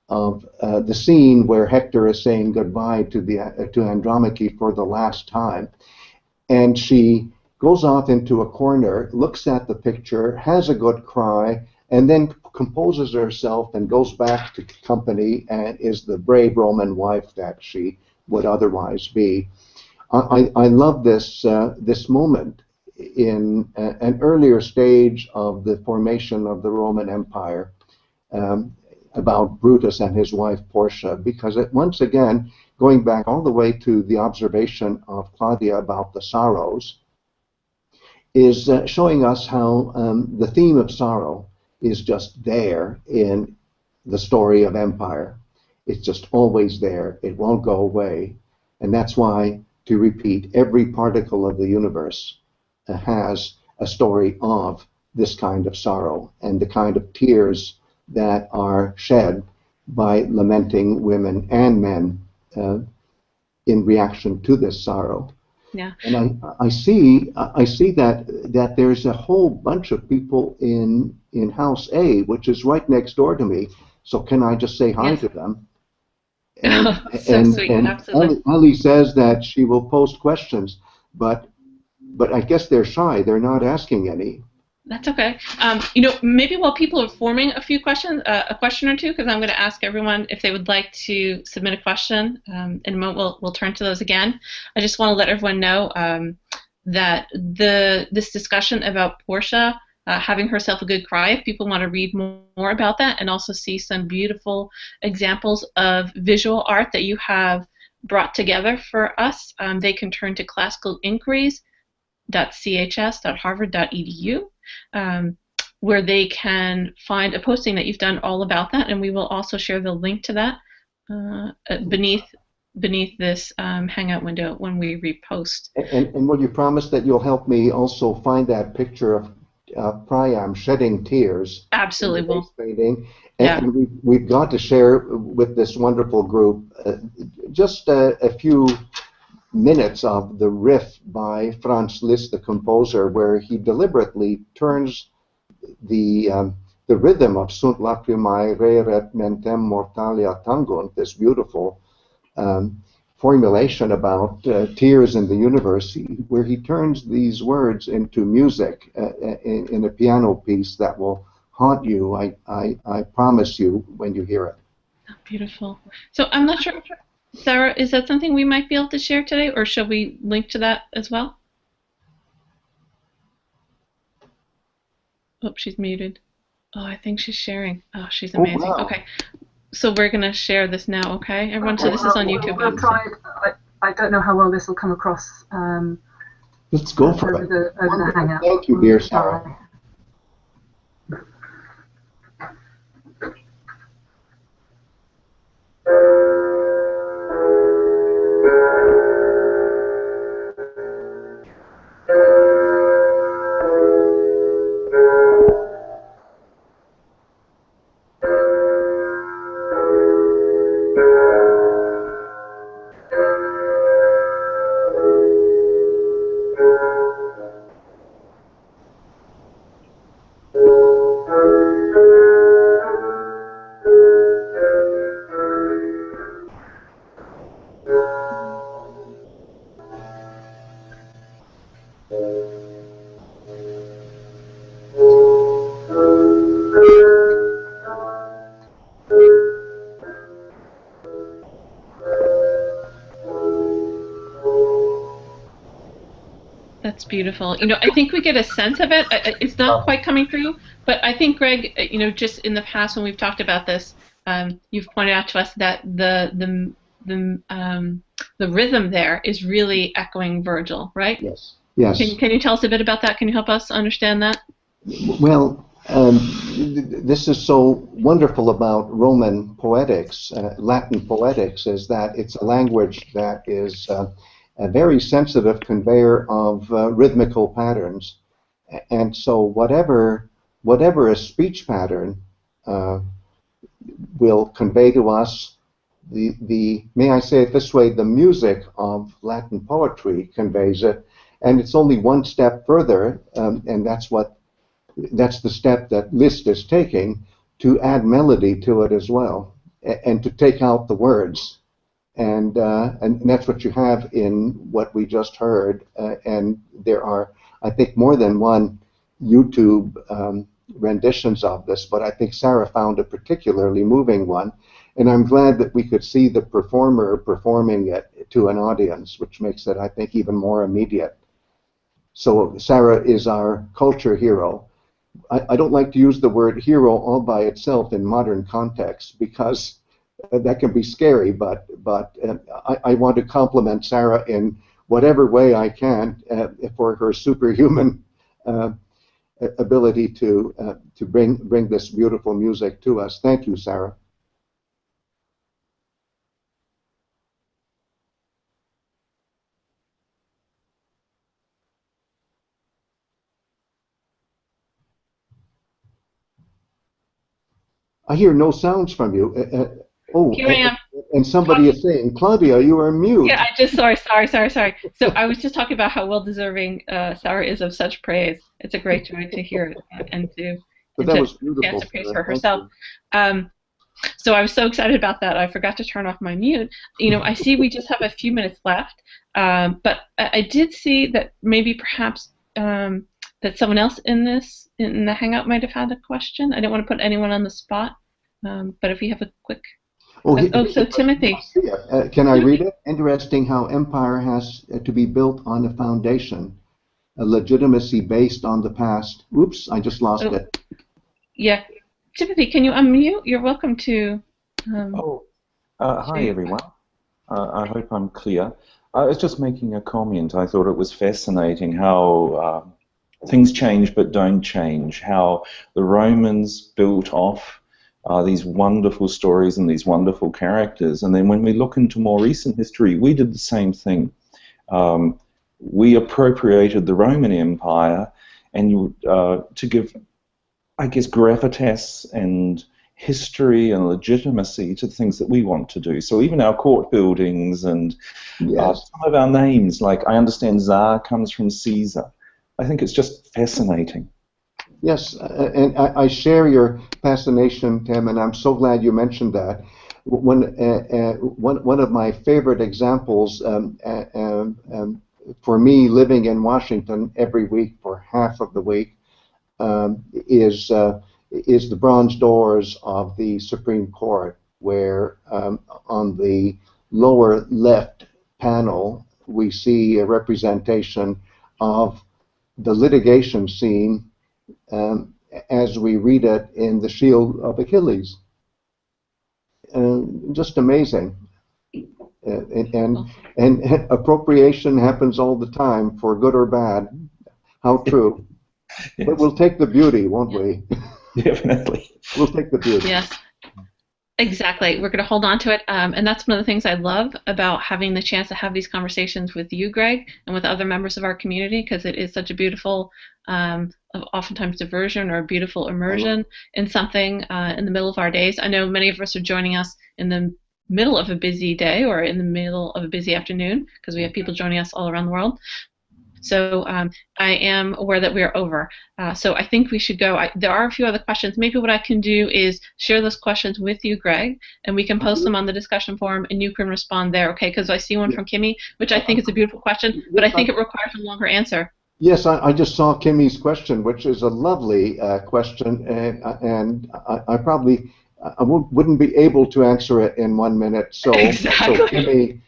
the scene where Hector is saying goodbye to Andromache for the last time, and she goes off into a corner, looks at the picture, has a good cry, and then composes herself and goes back to company and is the brave Roman wife that she would otherwise be. I love this moment in an earlier stage of the formation of the Roman Empire, about Brutus and his wife Portia, because once again, going back all the way to the observation of Claudia about the sorrows, is showing us how the theme of sorrow is just there in the story of empire. It's just always there. It won't go away. And that's why, to repeat, every particle of the universe has a story of this kind of sorrow and the kind of tears that are shed by lamenting women and men in reaction to this sorrow. Yeah. And I see that there's a whole bunch of people in House A, which is right next door to me. So can I just say hi to them? And, so sweet. Absolutely. Ellie says that she will post questions, but I guess they're shy. They're not asking any. That's okay. Maybe while people are forming a few questions, a question or two, because I'm going to ask everyone if they would like to submit a question. In a moment, we'll turn to those again. I just want to let everyone know that this discussion about Portia having herself a good cry, if people want to read more about that and also see some beautiful examples of visual art that you have brought together for us, they can turn to classicalinquiries.chs.harvard.edu. Where they can find a posting that you've done all about that, and we will also share the link to that beneath this Hangout window when we repost. And will you promise that you'll help me also find that picture of Priam shedding tears? Absolutely, will. And we've got to share with this wonderful group just a few minutes of the riff by Franz Liszt, the composer, where he deliberately turns the rhythm of Sunt lacrimae reret mentem mortalia tangunt, this beautiful formulation about tears in the universe, where he turns these words into music in a piano piece that will haunt you, I promise you, when you hear it. Beautiful. So I'm not sure, Sarah, is that something we might be able to share today, or shall we link to that as well? Oh, she's muted. Oh, I think she's sharing. Oh, she's amazing. Oh, wow. Okay, so we're going to share this now, okay? Everyone, so this is on YouTube. We'll try. I don't know how well this will come across Let's go for it. Over the Hangout. Thank you, dear Sarah. That's beautiful. I think we get a sense of it. It's not quite coming through, but I think, Greg, just in the past when we've talked about this, you've pointed out to us that the rhythm there is really echoing Virgil, right? Yes. Yes. Can you tell us a bit about that? Can you help us understand that? Well, this is so wonderful about Roman poetics, Latin poetics, is that it's a language that is a very sensitive conveyor of rhythmical patterns. And so whatever a speech pattern will convey to us, may I say it this way, the music of Latin poetry conveys it, and it's only one step further, and that's the step that Liszt is taking, to add melody to it as well, and to take out the words. And that's what you have in what we just heard. And there are, I think, more than one YouTube renditions of this, but I think Sarah found a particularly moving one. And I'm glad that we could see the performer performing it to an audience, which makes it, I think, even more immediate. So Sarah is our culture hero. I don't like to use the word hero all by itself in modern context, because that can be scary, but I want to compliment Sarah in whatever way I can for her superhuman ability to bring this beautiful music to us. Thank you, Sarah. I hear no sounds from you. Here I am. And somebody is saying, Claudia, you are mute. Yeah, sorry. So I was just talking about how well-deserving Sarah is of such praise. It's a great joy to hear it and to was beautiful, praise her herself. So I was so excited about that. I forgot to turn off my mute. I see we just have a few minutes left, but I did see that maybe perhaps that someone else in the Hangout might have had a question. I didn't want to put anyone on the spot, but if you have a quick... so Timothy. Can I read it? Interesting how empire has to be built on a foundation, a legitimacy based on the past. Oops, I just lost it. Yeah. Timothy, can you unmute? You're welcome to... hi, everyone. I hope I'm clear. I was just making a comment. I thought it was fascinating how things change but don't change, how the Romans built off these wonderful stories and these wonderful characters. And then when we look into more recent history, we did the same thing. We appropriated the Roman Empire and to give, I guess, gravitas and history and legitimacy to the things that we want to do. So even our court buildings and some of our names, like I understand Tsar comes from Caesar. I think it's just fascinating. Yes, and I share your fascination, Tim, and I'm so glad you mentioned that. One of my favorite examples for me living in Washington every week for half of the week is the bronze doors of the Supreme Court, where on the lower left panel we see a representation of the litigation scene as we read it in the Shield of Achilles. Just amazing. and appropriation happens all the time, for good or bad. How true. Yes. But we'll take the beauty, won't we? Definitely. We'll take the beauty. Yes. Exactly. We're going to hold on to it. And that's one of the things I love about having the chance to have these conversations with you, Greg, and with other members of our community, because it is such a beautiful, oftentimes diversion or a beautiful immersion in something in the middle of our days. I know many of us are joining us in the middle of a busy day or in the middle of a busy afternoon, because we have people joining us all around the world. So I am aware that we are over. So I think we should go. There are a few other questions. Maybe what I can do is share those questions with you, Greg, and we can post them on the discussion forum, and you can respond there, okay? Because I see one from Kimmy, which I think is a beautiful question, but I think it requires a longer answer. Yes, I just saw Kimmy's question, which is a lovely question, and I probably wouldn't be able to answer it in 1 minute. So, exactly. So Kimmy,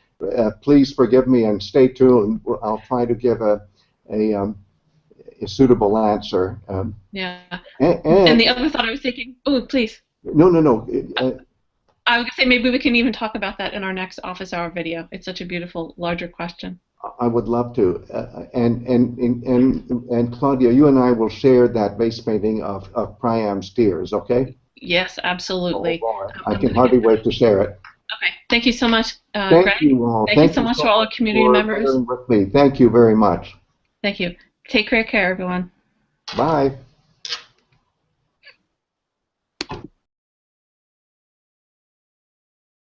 please forgive me and stay tuned. I'll try to give a suitable answer. Yeah. And the other thought I was thinking, oh, please. No. I was going to say maybe we can even talk about that in our next office hour video. It's such a beautiful, larger question. I would love to. And Claudia, you and I will share that base painting of Priam's Tears, okay? Yes, absolutely. Oh, I can hardly wait to share it. Okay. Thank you so much, Thank Greg. you all. Thank you so much to all our community members. With me. Thank you very much. Thank you. Take great care, everyone. Bye.